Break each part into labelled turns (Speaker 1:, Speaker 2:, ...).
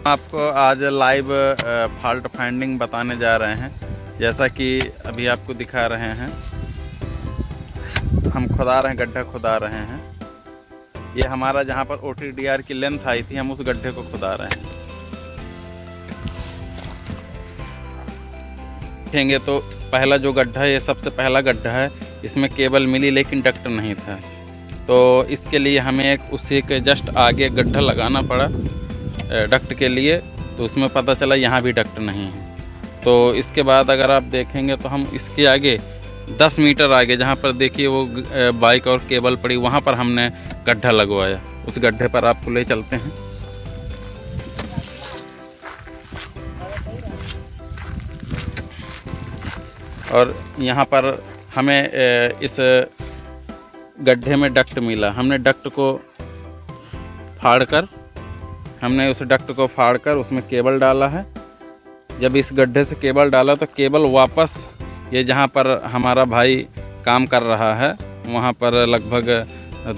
Speaker 1: आपको आज live fault finding बताने जा रहे हैं। जैसा कि अभी आपको दिखा रहे हैं, हम खुदा रहे हैं, गड्ढा खुदा रहे हैं। ये हमारा जहाँ पर OTDR की लेंथ आई थी, हम उस गड्ढे को खुदा रहे हैं। देखेंगे तो पहला जो गड्ढा है, ये सबसे पहला गड्ढा है। इसमें केबल मिली लेकिन डक्ट नहीं था, तो इसके लिए हमें एक उसी के जस्ट आगे गड्ढा लगाना पड़ा डक्ट के लिए। तो उसमें पता चला यहाँ भी डक्ट नहीं है। तो इसके बाद अगर आप देखेंगे तो हम इसके आगे 10 मीटर आगे, जहाँ पर देखिए वो बाइक और केबल पड़ी, वहाँ पर हमने गड्ढा लगवाया। उस गड्ढे पर आपको ले चलते हैं। और यहाँ पर हमें इस गड्ढे में डक्ट मिला। हमने डक्ट को फाड़कर उसमें केबल डाला है। जब इस गड्ढे से केबल डाला तो केबल वापस ये जहाँ पर हमारा भाई काम कर रहा है, वहाँ पर लगभग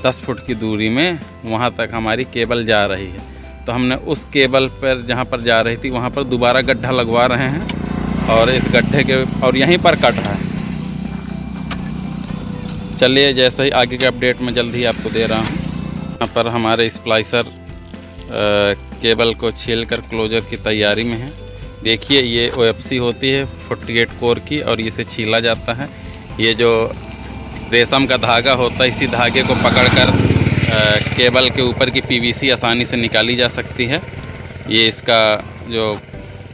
Speaker 1: 10 फुट की दूरी में वहाँ तक हमारी केबल जा रही है। तो हमने उस केबल पर जहाँ पर जा रही थी, वहाँ पर दोबारा गड्ढा लगवा रहे हैं और इस गड्ढे के और यहीं पर कट रहा है। चलिए, जैसे ही आगे के अपडेट में जल्दी ही आपको दे रहा हूँ। यहाँ पर हमारे स्प्लाइसर केबल को छील कर क्लोजर की तैयारी में है। देखिए, ये OFC होती है 48 कोर की, और इसे छीला जाता है। ये जो रेशम का धागा होता है, इसी धागे को पकड़कर केबल के ऊपर की PVC आसानी से निकाली जा सकती है। ये इसका जो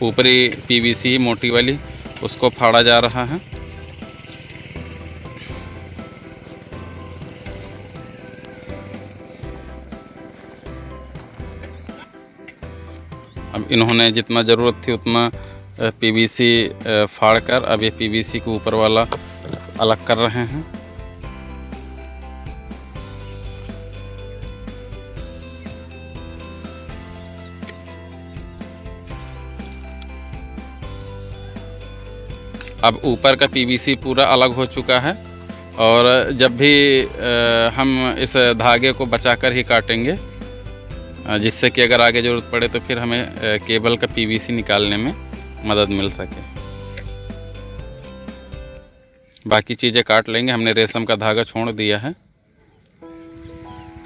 Speaker 1: ऊपरी PVC मोटी वाली, उसको फाड़ा जा रहा है। अब इन्होंने जितना ज़रूरत थी उतना PVC फाड़ कर अब ये PVC के ऊपर वाला अलग कर रहे हैं। अब ऊपर का PVC पूरा अलग हो चुका है, और जब भी हम इस धागे को बचाकर ही काटेंगे, जिससे कि अगर आगे ज़रूरत पड़े तो फिर हमें केबल का PVC निकालने में मदद मिल सके। बाकी चीज़ें काट लेंगे, हमने रेशम का धागा छोड़ दिया है।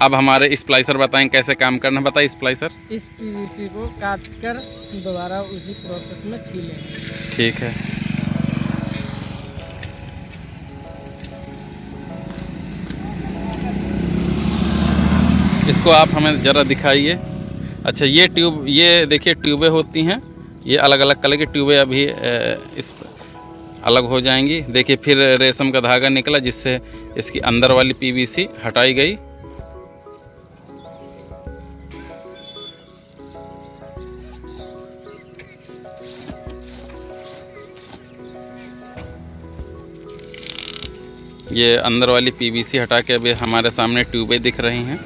Speaker 1: अब हमारे स्प्लाइसर बताएं कैसे काम करना। बताइए स्प्लाइसर।
Speaker 2: इस PVC को काट कर दोबारा उसी प्रोसेस में छीलेंगे।
Speaker 1: ठीक है। इसको आप हमें ज़रा दिखाइए। अच्छा, ये ट्यूब, ये देखिए ट्यूबें होती हैं, ये अलग अलग कलर की ट्यूबें अभी इस अलग हो जाएंगी। देखिए, फिर रेशम का धागा निकला, जिससे इसकी अंदर वाली PVC हटाई गई। ये अंदर वाली PVC हटा के अभी हमारे सामने ट्यूबें दिख रही हैं।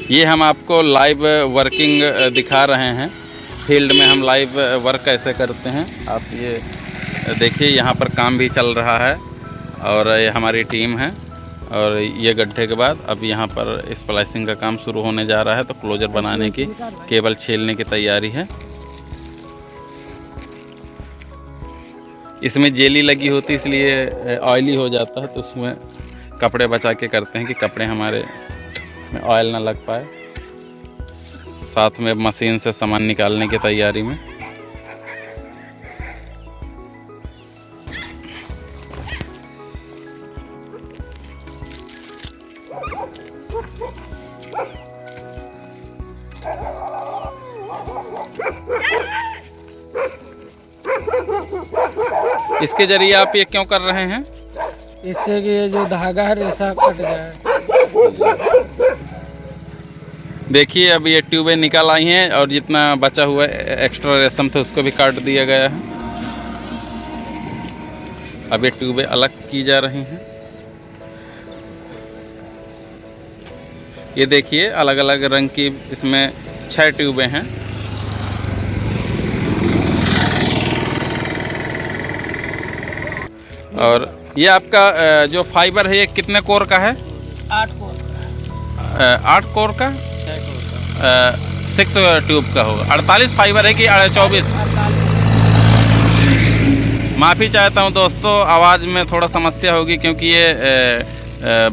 Speaker 1: ये हम आपको लाइव वर्किंग दिखा रहे हैं। फील्ड में हम लाइव वर्क कैसे करते हैं, आप ये देखिए। यहाँ पर काम भी चल रहा है और ये हमारी टीम है। और ये गड्ढे के बाद अब यहाँ पर स्प्लाइसिंग का काम शुरू होने जा रहा है। तो क्लोजर बनाने की, केबल छीलने की तैयारी है। इसमें जेली लगी होती है, इसलिए ऑयली हो जाता है। तो उसमें कपड़े बचा के करते हैं कि कपड़े हमारे में ऑयल ना लग पाए। साथ में मशीन से सामान निकालने की तैयारी में। इसके जरिए आप ये क्यों कर रहे हैं?
Speaker 2: इससे कि ये जो धागा है रेशा कट जाए।
Speaker 1: देखिए, अब ये ट्यूबें निकल आई हैं और जितना बचा हुआ एक्स्ट्रा रेशम था उसको भी काट दिया गया है। अब ये ट्यूबें अलग की जा रही हैं। ये देखिए, अलग अलग रंग की इसमें 6 ट्यूबें हैं। और ये आपका जो फाइबर है, ये कितने कोर का है?
Speaker 2: 8 कोर।
Speaker 1: 8 कोर का
Speaker 2: 6 कोर का
Speaker 1: 6 ट्यूब का होगा। 48 फाइबर है कि 24? माफ़ी चाहता हूँ दोस्तों, आवाज़ में थोड़ा समस्या होगी क्योंकि ये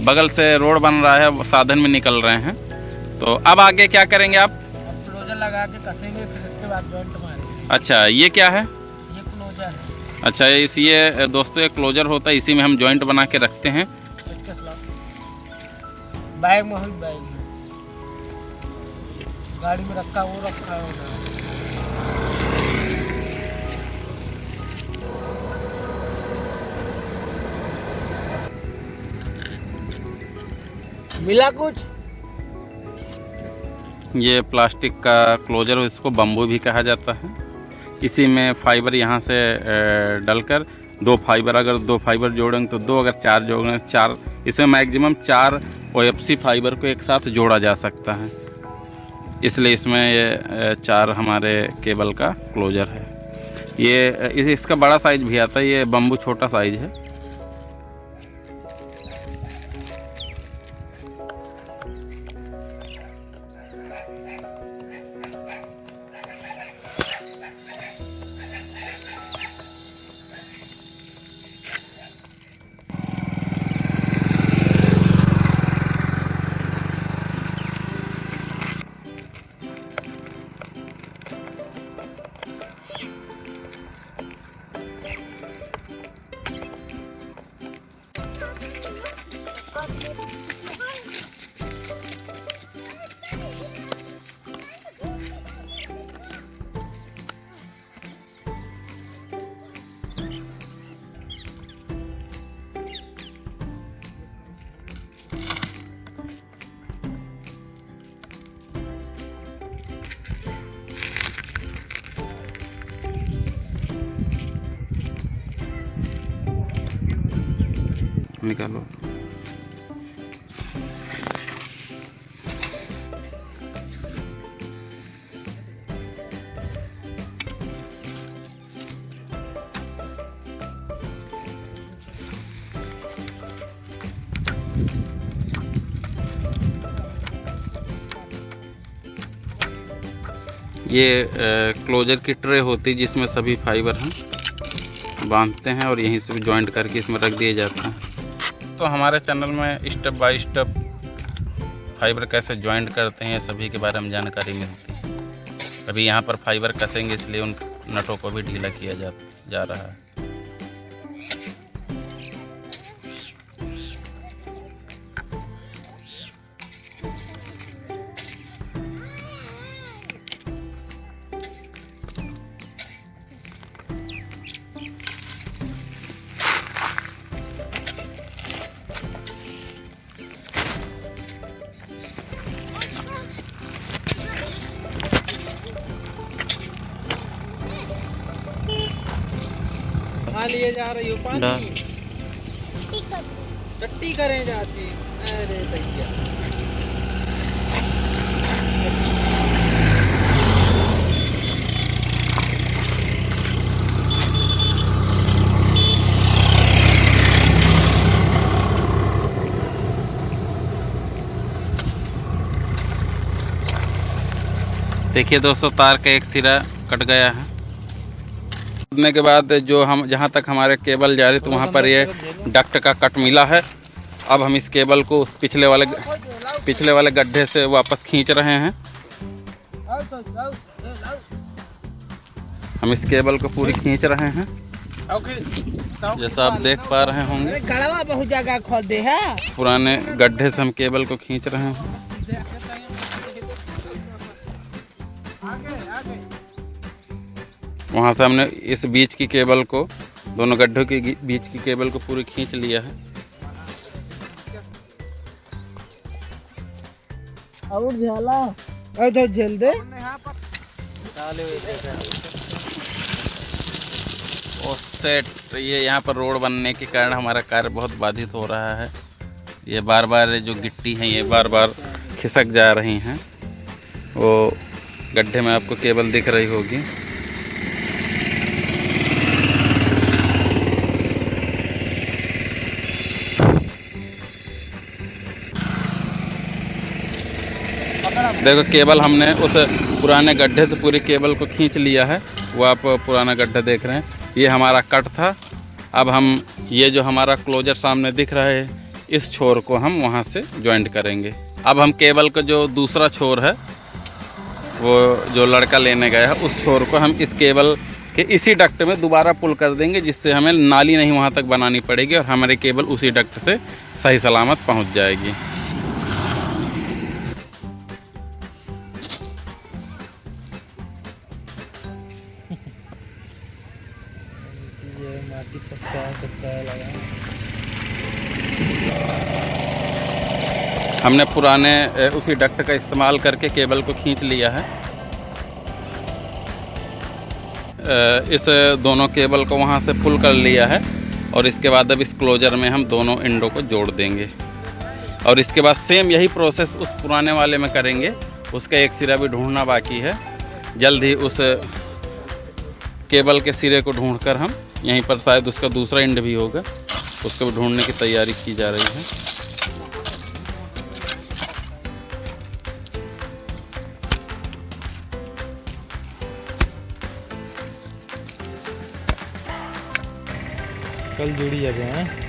Speaker 1: बगल से रोड बन रहा है, साधन में निकल रहे हैं। तो अब आगे क्या करेंगे आप?
Speaker 2: अब क्लोजर लगा के कसेंगे, फिर उसके बाद जॉइंट मारेंगे।
Speaker 1: अच्छा, ये क्या है?
Speaker 2: ये क्लोजर है।
Speaker 1: अच्छा, ये दोस्तों ये क्लोजर होता है, इसी में हम जॉइंट बना के रखते हैं।
Speaker 2: बैग में हुई, बैग में गाड़ी में रखा, वो रखा है। मिला कुछ?
Speaker 1: ये प्लास्टिक का क्लोजर, इसको बम्बू भी कहा जाता है। इसी में फाइबर यहाँ से डलकर 2 फाइबर, अगर 2 फाइबर जोड़ेंगे तो 2, अगर 4 जोड़ेंगे 4, इसमें मैक्सिमम 4 OFC फाइबर को एक साथ जोड़ा जा सकता है। इसलिए इसमें ये 4 हमारे केबल का क्लोजर है। ये इसका बड़ा साइज भी आता है, ये बम्बू छोटा साइज है। निकालो। ये क्लोजर की ट्रे होती है जिसमें सभी फाइबर हैं, बांधते हैं और यहीं से जॉइंट करके इसमें रख दिए जाते हैं। तो हमारे चैनल में स्टेप बाय स्टेप फाइबर कैसे जॉइंट करते हैं सभी के बारे में जानकारी मिलती है। अभी यहाँ पर फाइबर कसेंगे इसलिए उन नटों को भी ढीला किया जा रहा है।
Speaker 2: कहाँ लिए जा रही हो? पानी टट्टी करें जाती। अरे भैया,
Speaker 1: देखिए दोस्तों, तार का एक सिरा कट गया है। कटने के बाद जो हम जहाँ तक हमारे केबल जा रही तो वहाँ पर ये डक्ट का कट मिला है। अब हम इस केबल को उस पिछले वाले गड्ढे से वापस खींच रहे हैं। हम इस केबल को पूरी खींच रहे हैं, जैसा आप देख पा रहे होंगे।
Speaker 2: गड़वा बहुत जगह खोल दे है।
Speaker 1: पुराने गड्ढे से हम केबल को खींच रहे हैं। वहाँ से हमने इस बीच की केबल को, दोनों गड्ढों के बीच की केबल को पूरी खींच लिया है।
Speaker 2: और झाला तो झेल दे।
Speaker 1: सेट ये यहाँ पर रोड बनने के कारण हमारा कार्य बहुत बाधित हो रहा है। ये बार बार जो गिट्टी है ये बार बार खिसक जा रही हैं। वो गड्ढे में आपको केबल दिख रही होगी। देखो केबल हमने उस पुराने गड्ढे से पूरी केबल को खींच लिया है। वो आप पुराना गड्ढा देख रहे हैं, ये हमारा कट था। अब हम ये जो हमारा क्लोजर सामने दिख रहा है, इस छोर को हम वहाँ से जॉइंट करेंगे। अब हम केबल का जो दूसरा छोर है, वो जो लड़का लेने गया है, उस छोर को हम इस केबल के इसी डक्ट में दोबारा पुल कर देंगे, जिससे हमें नाली नहीं वहाँ तक बनानी पड़ेगी और हमारी केबल उसी डक्ट से सही सलामत पहुँच जाएगी।
Speaker 2: ये माटी फसकाया लगा।
Speaker 1: हमने पुराने उसी डक्ट का इस्तेमाल करके केबल को खींच लिया है। इस दोनों केबल को वहाँ से पुल कर लिया है और इसके बाद अब इस क्लोजर में हम दोनों एंडों को जोड़ देंगे। और इसके बाद सेम यही प्रोसेस उस पुराने वाले में करेंगे। उसका एक सिरा भी ढूंढना बाकी है। जल्द ही उस केबल के सिरे को ढूंढकर हम यहीं पर, शायद उसका दूसरा एंड भी होगा, उसको भी ढूंढने की तैयारी की जा रही है।
Speaker 2: कल जुड़ी जगह है।